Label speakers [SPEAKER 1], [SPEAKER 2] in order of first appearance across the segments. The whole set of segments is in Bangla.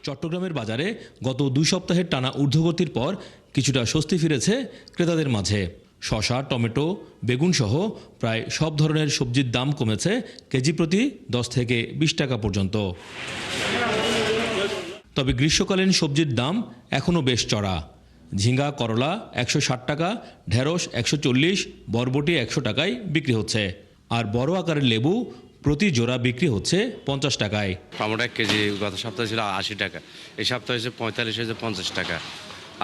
[SPEAKER 1] চট্টগ্রামের বাজারে গত 2 সপ্তাহের টানা ঊর্ধ্বগতির পর কিছুটা স্বস্তি ফিরেছে ক্রেতাদের মাঝে। শসা, টমেটো, বেগুন সহ প্রায় সব ধরনের সবজির দাম কমেছে কেজি প্রতি 10 থেকে 20 টাকা পর্যন্ত। তবে গ্রীষ্মকালীন সবজির দাম এখনও বেশ চড়া। ঝিঙ্গা, করলা 160 টাকা, ঢেঁড়স 140, বরবটি 100 টাকায় বিক্রি হচ্ছে। আর বড় আকারের লেবু প্রতি জোড়া বিক্রি হচ্ছে 50 টাকায়।
[SPEAKER 2] টমেটো 1 কেজি গত সপ্তাহে ছিল 80 টাকা, এই সপ্তাহে হয়েছে 45 হয়েছে 50 টাকা।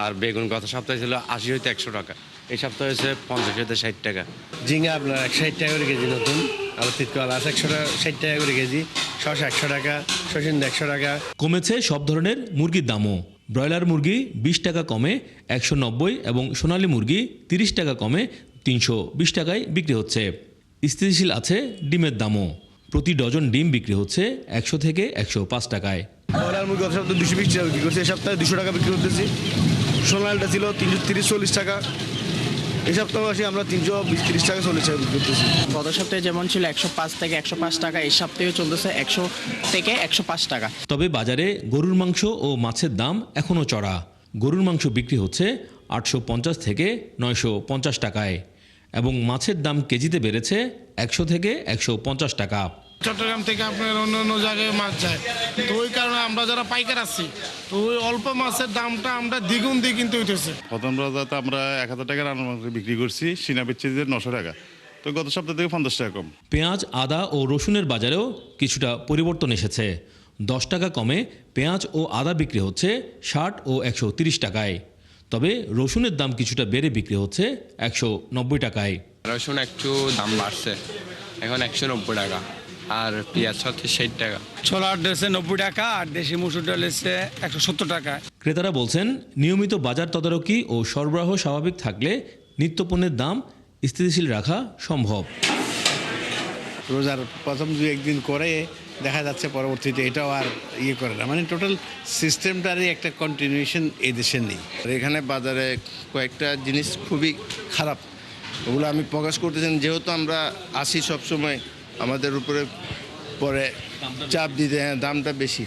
[SPEAKER 2] আর বেগুন গত সপ্তাহে ছিল 80 হইতে 100 টাকা, এই সপ্তাহে হয়েছে 50 হইতে 60 টাকা।
[SPEAKER 3] ঝিঙ্গা আপনার 160 টাকা করে কেজি নতুন, আর তিতকলা 160 টাকা করে কেজি, শসা 100 টাকা, শসিন্দা 100 টাকা।
[SPEAKER 1] কমেছে সব ধরনের মুরগির দামও। ব্রয়লার মুরগি 20 টাকা কমে 190 এবং সোনালী মুরগি 30 টাকা কমে 320 টাকায় বিক্রি হচ্ছে। স্থিতিশীল আছে ডিমের দামও। প্রতি ডজন ডিম বিক্রি হচ্ছে 100 থেকে 105 টাকায়।
[SPEAKER 3] ব্রয়লার মুরগি গত সপ্তাহে 220 টাকা বিক্রি করছে, এই সপ্তাহে 200 টাকা বিক্রি করতেছি। সোনালিটা ছিল 330-40 টাকা, এই সপ্তাহে আসি আমরা 320-30 টাকা 40 টাকা বিক্রি করতেছি।
[SPEAKER 4] গত সপ্তাহে যেমন ছিল 105 থেকে 105 টাকা, এই সপ্তাহে চলতেছে 100 থেকে 105 টাকা।
[SPEAKER 1] তবে বাজারে গরুর মাংস ও মাছের দাম এখনও চড়া। গরুর মাংস বিক্রি হচ্ছে 850 থেকে 950 টাকায় এবং মাছের দাম কেজিতে বেড়েছে 100 থেকে 150 টাকা।
[SPEAKER 5] চট্টগ্রাম থেকে আপনার অন্য অন্য জায়গায় মাছ যায়, তো ওই কারণে আমরা যারা পাইকার আছি, তো ওই অল্প মাছের দামটা আমরা দ্বিগুণ দিয়ে কিনতে হইতেছে।
[SPEAKER 6] প্রথম বাজারে আমরা 1000 টাকা রান্না মাংস বিক্রি করছি, সিনা বেচছি 900 টাকা, তো গত সপ্তাহ থেকে 50 টাকা কম।
[SPEAKER 1] পেঁয়াজ, আদা ও রসুনের বাজারেও কিছুটা পরিবর্তন এসেছে। 10 টাকা কমে পেঁয়াজ ও আদা বিক্রি হচ্ছে 60 ও 130 টাকায়। তবে রসুনের দাম কিছুটা বেড়ে বিক্রি হচ্ছে 190 টাকায়।
[SPEAKER 7] রসুন একটু দাম বাড়ছে, এখন 190 টাকা, আর পেঁয়াজ হচ্ছে 60 টাকা।
[SPEAKER 8] ছোলার ডেছে 90 টাকা, আর দেশি মুসুর ডাল এসে 170 টাকা।
[SPEAKER 1] ক্রেতারা বলছেন, নিয়মিত বাজার তদারকি ও সরবরাহ স্বাভাবিক থাকলে নিত্যপণ্যের দাম স্থিতিশীল রাখা সম্ভব।
[SPEAKER 3] রোজার প্রথম 2-1 দিন করে দেখা যাচ্ছে পরবর্তীতে এটাও আর করে না, মানে টোটাল সিস্টেমটারই একটা কন্টিনিউশন এই দেশে নেই।
[SPEAKER 9] এখানে বাজারে কয়েকটা জিনিস খুবই খারাপ, ওগুলো আমি প্রকাশ করতেছেন, যেহেতু আমরা আসি সবসময়, আমাদের উপরে পরে চাপ দিতে, দামটা বেশি।